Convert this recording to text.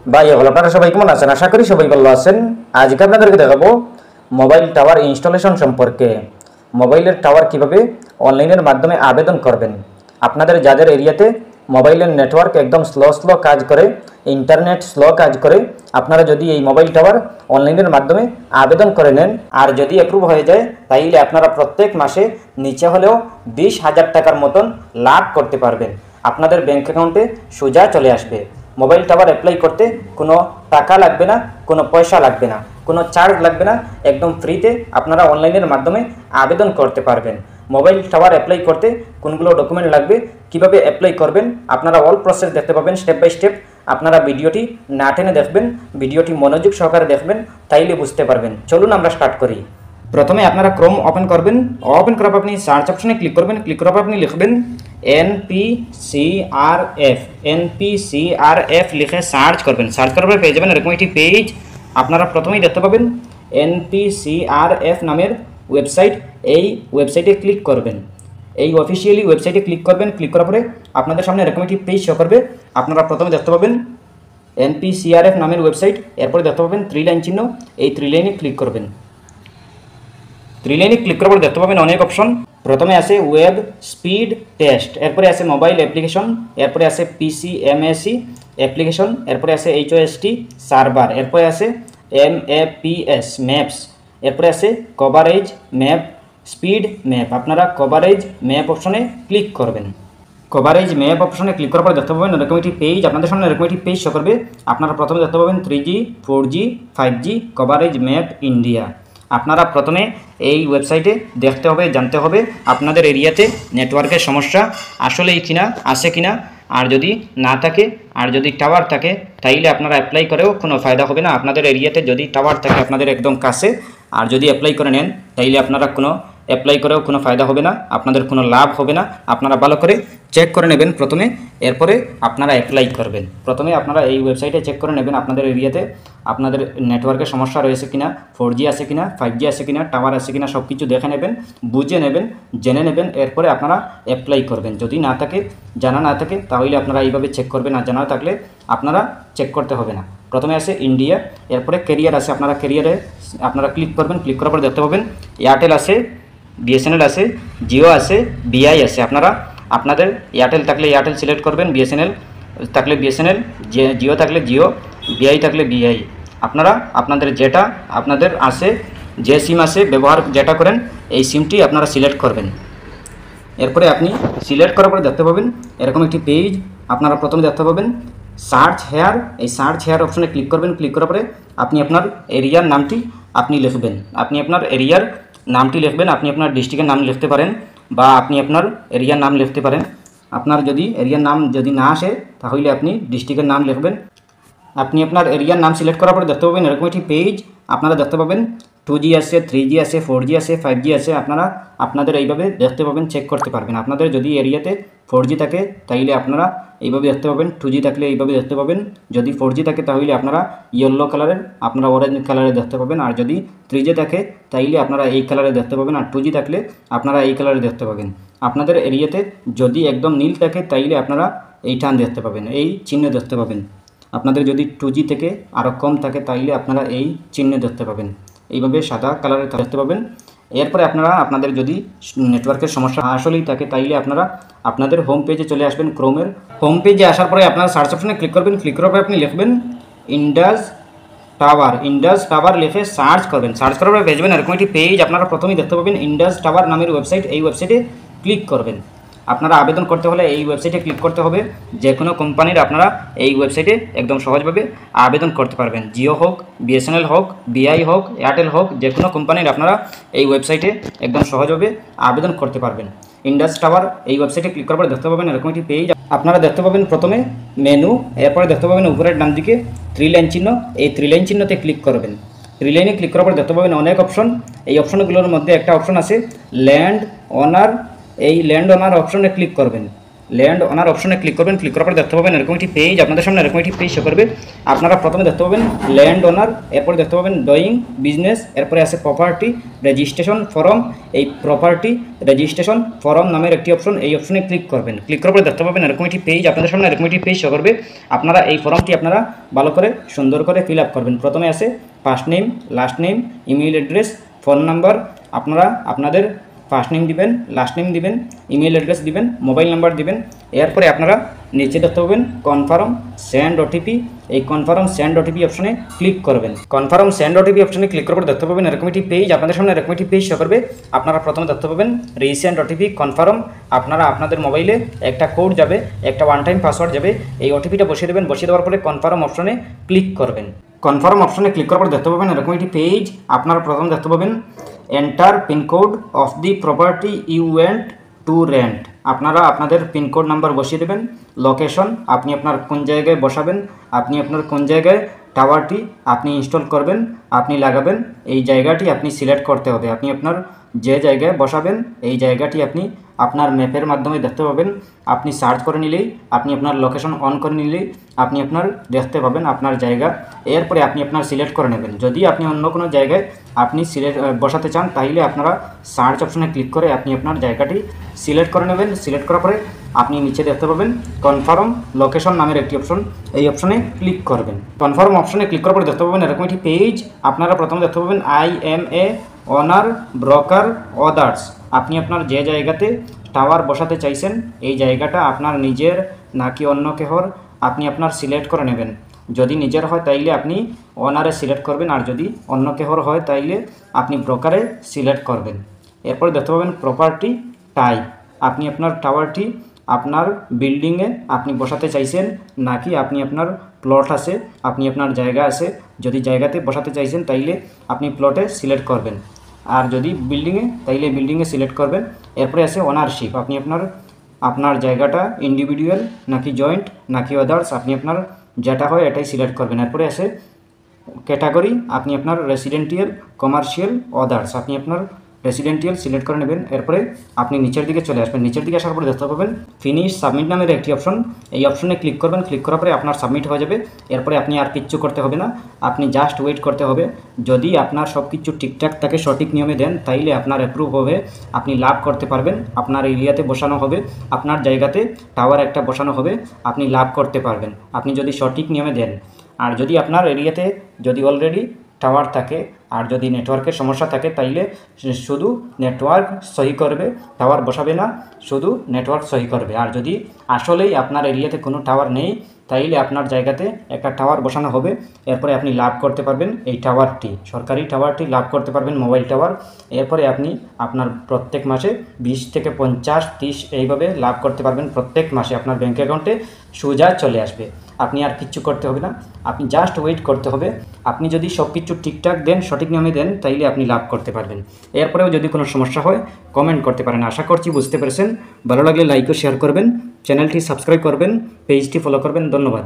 ভাই হল আপনারা সবাই কেমন আছেন? আশা করি সবাই ভালো আছেন। আজকে আপনাদেরকে দেখাবো মোবাইল টাওয়ার ইনস্টলেশন সম্পর্কে। মোবাইলের টাওয়ার কিভাবে অনলাইনের মাধ্যমে আবেদন করবেন। আপনাদের যাদের এরিয়াতে মোবাইলের নেটওয়ার্ক একদম স্লো কাজ করে, ইন্টারনেট স্লো কাজ করে, আপনারা যদি এই মোবাইল টাওয়ার অনলাইনের মাধ্যমে আবেদন করে নেন আর যদি অ্যাপ্রুভ হয়ে যায়, তাইলে আপনারা প্রত্যেক মাসে নিচে হলেও 20,000 টাকার মতন লাভ করতে পারবেন। আপনাদের ব্যাংক অ্যাকাউন্টে সোজা চলে আসবে। মোবাইল টাওয়ার অ্যাপ্লাই করতে কোনো টাকা লাগবে না, কোনো পয়সা লাগবে না, কোনো চার্জ লাগবে না, একদম ফ্রিতে আপনারা অনলাইনের মাধ্যমে আবেদন করতে পারবেন। মোবাইল টাওয়ার অ্যাপ্লাই করতে কোনগুলো ডকুমেন্ট লাগবে, কিভাবে অ্যাপ্লাই করবেন, আপনারা অল প্রসেস দেখতে পাবেন স্টেপ বাই স্টেপ। আপনারা ভিডিওটি না টেনে দেখবেন, ভিডিওটি মনোযোগ সহকারে দেখবেন, তাইলে বুঝতে পারবেন। চলুন আমরা স্টার্ট করি। প্রথমে আপনারা ক্রোম ওপেন করবেন। ওপেন করার পর আপনি সার্চ অপশনে ক্লিক করবেন। ক্লিক করার পর আপনি লিখবেন NPCRF লিখে সার্চ করবেন। সার্চ করার পর পেয়ে যাবেন এরকম একটি পেজ। আপনারা প্রথমেই দেখতে পাবেন NPCRF নামের ওয়েবসাইট। এই ওয়েবসাইটে ক্লিক করবেন। এই অফিসিয়ালি ওয়েবসাইটে ক্লিক করবেন। ক্লিক করার পরে আপনাদের সামনে এরকম একটি পেজ শো করবে। আপনারা প্রথমে দেখতে পাবেন NPCRF নামের ওয়েবসাইট। এরপরে দেখতে পাবেন 3 লাইন চিহ্ন। এই 3 লাইনে ক্লিক করবেন। 3 লাইনে ক্লিক করার পর দেখতে পাবেন অনেক অপশন। প্রথমে আছে ওয়েব স্পিড টেস্ট, এরপরে আছে মোবাইল অ্যাপ্লিকেশন, এরপরে আছে PCMSE অ্যাপ্লিকেশন, এরপরে আছে HOST সার্ভার, এরপরে আছে MAPS ম্যাপস, এরপরে আছে কভারেজ ম্যাপ, স্পিড ম্যাপ। আপনারা কভারেজ ম্যাপ অপশনে ক্লিক করবেন। কভারেজ ম্যাপ অপশনে ক্লিক করার পর দেখতে পাবেন এরকম একটি পেজ। আপনাদের সামনে এরকম একটি পেজ শো করবে। আপনারা প্রথমে দেখতে পাবেন 3G 4G 5G coverage map India. আপনারা প্রথমে এই ওয়েবসাইটে দেখতে হবে, জানতে হবে আপনাদের এরিয়াতে নেটওয়ার্কের সমস্যা আসলেই কিনা, আছে কিনা। আর যদি না থাকে, আর যদি টাওয়ার থাকে, তাইলে আপনারা অ্যাপ্লাই করেও কোনো ফায়দা হবে না। আপনাদের এরিয়াতে যদি টাওয়ার থাকে আপনাদের একদম কাছে, আর যদি অ্যাপ্লাই করে নেন, তাইলে আপনারা কোনো অ্যাপ্লাই করেও কোনো ফায়দা হবে না, আপনাদের কোনো লাভ হবে না। আপনারা ভালো করে চেক করে নেবেন প্রথমে, এরপরে আপনারা অ্যাপ্লাই করবেন। প্রথমে আপনারা এই ওয়েবসাইটে চেক করে নেবেন আপনাদের এরিয়াতে আপনাদের নেটওয়ার্কের সমস্যা রয়েছে কিনা, 4G আছে কিনা, 5G আছে কিনা, টাওয়ার আছে কিনা, সব কিছু দেখে নেবেন, বুঝে নেবেন, জেনে নেবেন। এরপরে আপনারা অ্যাপ্লাই করবেন। যদি না থাকে, জানা না থাকে, তাহলে আপনারা এইভাবে চেক করবেন। আর জানা থাকলে আপনারা চেক করতে হবে না। প্রথমে আছে ইন্ডিয়া, এরপরে ক্যারিয়ার আছে। আপনারা ক্যারিয়ারে আপনারা ক্লিক করবেন। ক্লিক করার পর দেখতে পাবেন এয়ারটেল আছে, BSNL আছে, জিও আছে, বিআই আছে। আপনারা আপনাদের এয়ারটেল থাকলে এয়ারটেল সিলেক্ট করবেন, BSNL থাকলে BSNL, জিও থাকলে জিও, বিআই থাকলে বিআই। আপনারা আপনাদের যেটা আপনাদের আছে, যে সিম আছে ব্যবহার যেটা করেন, এই সিমটি আপনারা সিলেক্ট করবেন। এরপরে আপনি সিলেক্ট করার পরে দেখতে পাবেন এরকম একটি পেজ। আপনারা প্রথমে দেখতে পাবেন সার্চ হেয়ার। এই সার্চ হেয়ার অপশনে ক্লিক করবেন। ক্লিক করার পরে আপনি আপনার এরিয়ার নামটি আপনি লিখবেন। আপনি আপনার এরিয়ার নামটি লিখবেন। আপনি আপনার ডিস্ট্রিক্টের নাম লিখতে পারেন, বা আপনি আপনার এরিয়ার নাম লিখতে পারেন। আপনার যদি এরিয়ার নাম যদি না আসে, তাহলে আপনি ডিস্ট্রিক্টের নাম লিখবেন। আপনি আপনার এরিয়ার নাম সিলেক্ট করার পরে দেখতে পাবেন এরকম একটি পেজ। আপনারা দেখতে পাবেন 2G আছে, 3G আছে, 4G আছে, 5G আছে। আপনারা আপনাদের এইভাবে দেখতে পাবেন, চেক করতে পারবেন। আপনাদের যদি এরিয়াতে 4G থাকে, তাইলে আপনারা এইভাবে দেখতে পাবেন। 2G থাকলে এইভাবে দেখতে পাবেন। যদি 4G থাকে, তাহলে আপনারা ইয়েলো কালারের, আপনারা অরেঞ্জ কালারে দেখতে পাবেন। আর যদি 3G থাকে, তাইলে আপনারা এই কালারে দেখতে পাবেন। আর 2G থাকলে আপনারা এই কালারে দেখতে পাবেন। আপনাদের এরিয়াতে যদি একদম নীল থাকে, তাইলে আপনারা এই টান দেখতে পাবেন, এই চিহ্ন দেখতে পাবেন। আপনাদের যদি 2G থেকে আরও কম থাকে, তাইলে আপনারা এই চিহ্ন দেখতে পাবেন। এইভাবে সাদা কালারে দেখতে পাবেন। এরপরে আপনারা আপনাদের যদি নেটওয়ার্কের সমস্যা আসলেই থাকে, তাইলে আপনারা আপনাদের হোম পেজে চলে আসবেন। ক্রোমের হোম পেজে আসার পরে আপনারা সার্চ অপশনে ক্লিক করবেন। ক্লিক করার পরে আপনি লিখবেন ইন্ডাস টাওয়ার। ইন্ডাস টাওয়ার লিখে সার্চ করবেন। সার্চ করার পরে ভেজবেন এরকম একটি পেজ। আপনারা প্রথমেই দেখতে পাবেন ইন্ডাস টাওয়ার নামের ওয়েবসাইট। এই ওয়েবসাইটে ক্লিক করবেন। আপনারা আবেদন করতে হলে এই ওয়েবসাইটে ক্লিক করতে হবে। যে কোনো কোম্পানির আপনারা এই ওয়েবসাইটে একদম সহজভাবে আবেদন করতে পারবেন। জিও হোক, BSNL হোক, বিআই হোক, এয়ারটেল হোক, যে কোনো কোম্পানির আপনারা এই ওয়েবসাইটে একদম সহজভাবে আবেদন করতে পারবেন। ইন্ডাস টাওয়ার এই ওয়েবসাইটে ক্লিক করার পর দেখতে পাবেন এরকম একটি পেজ। আপনারা দেখতে পাবেন প্রথমে মেনু, এরপরে দেখতে পাবেন উপরের ডান দিকে 3 লাইন চিহ্ন। এই 3 লাইন চিহ্নতে ক্লিক করবেন। 3 লাইনে ক্লিক করার পর দেখতে পাবেন অনেক অপশন। এই অপশনগুলোর মধ্যে একটা অপশন আছে ল্যান্ড ওনার। এই ল্যান্ড ওনার অপশনে ক্লিক করবেন। ল্যান্ড ওনার অপশনে ক্লিক করবেন। ক্লিক করার পর দেখতে পাবেন এরকম একটি পেজ, আপনাদের সামনে এরকম একটি পেজ শো করবে। আপনারা প্রথমে দেখতে পাবেন ল্যান্ড ওনার, এরপরে দেখতে পাবেন ডুইং বিজনেস, এরপরে আছে প্রপার্টি রেজিস্ট্রেশন ফর্ম। এই প্রপার্টি রেজিস্ট্রেশন ফর্ম নামের একটি অপশন, এই অপশনে ক্লিক করবেন। ক্লিক করার পর দেখতে পাবেন এরকম একটি পেজ, আপনাদের সামনে এরকম একটি পেজ শো করবে। আপনারা এই ফর্মটি আপনারা ভালো করে সুন্দর করে ফিল আপ করবেন। প্রথমে আছে first name, last name, email address, phone number. আপনারা আপনাদের ফার্স্ট নেম দিবেন, লাস্ট নেম দিবেন, ইমেল অ্যাড্রেস দিবেন, মোবাইল নাম্বার দিবেন। এরপরে আপনারা নিচে দেখতে পাবেন কনফার্ম সেন্ড ওটিপি। এই কনফার্ম সেন্ড ওটিপি অপশনে ক্লিক করবেন। কনফার্ম সেন্ড ওটিপি অপশনে ক্লিক করার পর দেখতে পাবেন এরকম একটি পেজ, আপনাদের সামনে এরকম একটি পেজ শো করবে। আপনারা প্রথমে দেখতে পাবেন রিসেন্ট ওটিপি কনফার্ম। আপনারা আপনাদের মোবাইলে একটা কোড যাবে, একটা ওয়ান টাইম পাসওয়ার্ড যাবে, এই ওটিপিটা বসিয়ে দেবেন। বসিয়ে দেওয়ার পরে কনফার্ম অপশনে ক্লিক করবেন। কনফার্ম অপশনে ক্লিক করার পর দেখতে পাবেন এরকম একটি পেজ, আপনারা প্রথম দেখতে পাবেন enter pin code of the property you went to rent. আপনারা আপনাদের পিনকোড নাম্বার বসিয়ে দেবেন, লোকেশন আপনি আপনার কোন জায়গায় বসাবেন, আপনি আপনার কোন জায়গায় টাওয়ারটি আপনি ইনস্টল করবেন, আপনি লাগাবেন, এই জায়গাটি আপনি সিলেক্ট করতে হবে। আপনি আপনার যে জায়গায় বসাবেন এই জায়গাটি আপনি আপনার ম্যাপের মাধ্যমে দেখতে পাবেন। আপনি সার্চ করে নিলেই, আপনি আপনার লোকেশন অন করে নিলেই আপনি আপনার দেখতে পাবেন আপনার জায়গা। এরপরে আপনি আপনার সিলেক্ট করে নেবেন। যদি আপনি অন্য কোনো জায়গায় আপনি বসাতে চান তাহলে আপনারা সার্চ অপশনে ক্লিক করে আপনি আপনার জায়গাটি সিলেক্ট করে নেবেন। সিলেক্ট করার পরে আপনি নিচে দেখতে পাবেন কনফার্ম লোকেশন নামের একটি অপশন, এই অপশনে ক্লিক করবেন। কনফার্ম অপশনে ক্লিক করার পরে দেখতে পাবেন এরকম একটি পেজ, আপনারা প্রথমে দেখতে পাবেন I M A owner broker others. আপনি আপনার যে জায়গাতে টাওয়ার বসাতে চাইছেন এই জায়গাটা আপনার নিজের নাকি অন্য কেহর আপনি আপনার সিলেক্ট করে নেবেন। যদি নিজের হয় তাইলে আপনি ওনারে সিলেক্ট করবেন, আর যদি অন্য কেহর হয় তাইলে আপনি ব্রোকারে সিলেক্ট করবেন। এরপর দেখতে পাবেন প্রপার্টি টাইপ, আপনি আপনার টাওয়ারটি আপনার বিল্ডিংয়ে আপনি বসাতে চাইছেন নাকি আপনি আপনার প্লট আছে, আপনি আপনার জায়গা আছে। যদি জায়গাতে বসাতে চাইছেন তাইলে আপনি প্লটে সিলেক্ট করবেন, আর যদি বিল্ডিংয়ে তাইলে বিল্ডিংয়ে সিলেক্ট করবেন। এরপরে আছে ওনারশিপ, আপনি আপনার জায়গাটা ইন্ডিভিজুয়াল নাকি জয়েন্ট নাকি আদার্স, আপনি আপনার যেটা হয় এটাই সিলেক্ট করবেন। এরপরে আছে ক্যাটাগরি, আপনি আপনার রেসিডেন্টিয়াল, কমার্শিয়াল, আদার্স, আপনি আপনার রেসিডেন্টিয়াল সিলেক্ট করে নেবেন। এরপরে আপনি নিচের দিকে চলে আসবেন। নিচের দিকে আসার পরে দেখতে পাবেন ফিনিশ সাবমিট নামের একটি অপশন, এই অপশনে ক্লিক করবেন। ক্লিক করার পরে আপনার সাবমিট হয়ে যাবে। এরপরে আপনি আর কিচ্ছু করতে হবে না, আপনি জাস্ট ওয়েট করতে হবে। যদি আপনার সব কিছু ঠিকঠাক থাকে, সঠিক নিয়মে দেন, তাইলে আপনার অ্যাপ্রুভ হবে, আপনি লাভ করতে পারবেন। আপনার এরিয়াতে বসানো হবে, আপনার জায়গাতে টাওয়ার একটা বসানো হবে, আপনি লাভ করতে পারবেন আপনি যদি সঠিক নিয়মে দেন। আর যদি আপনার এরিয়াতে যদি অলরেডি টাওয়ার থাকে আর যদি নেটওয়ার্কের সমস্যা থাকে তাইলে শুধু নেটওয়ার্ক সহি করবে, টাওয়ার বসাবে না, শুধু নেটওয়ার্ক সহি করবে। আর যদি আসলেই আপনার এরিয়াতে কোনো টাওয়ার নেই তাইলে আপনার জায়গাতে একটা টাওয়ার বসানো হবে। এরপরে আপনি লাভ করতে পারবেন এই টাওয়ারটি, সরকারি টাওয়ারটি লাভ করতে পারবেন, মোবাইল টাওয়ার। এরপরে আপনি আপনার প্রত্যেক মাসে 20 থেকে 50, 30 এইভাবে লাভ করতে পারবেন। প্রত্যেক মাসে আপনার ব্যাঙ্ক অ্যাকাউন্টে সোজা চলে আসবে। আপনি আর কিচ্ছু করতে হবে না, আপনি জাস্ট ওয়েট করতে হবে। আপনি যদি সব কিছু ঠিকঠাক দেন, সঠিক নিয়মে দেন, তাইলে আপনি লাভ করতে পারবেন। এরপরেও যদি কোনো সমস্যা হয় কমেন্ট করতে পারেন। আশা করছি বুঝতে পেরেছেন। ভালো লাগলে লাইক ও শেয়ার করবেন, চ্যানেলটি সাবস্ক্রাইব করবেন, পেজটি ফলো করবেন। ধন্যবাদ।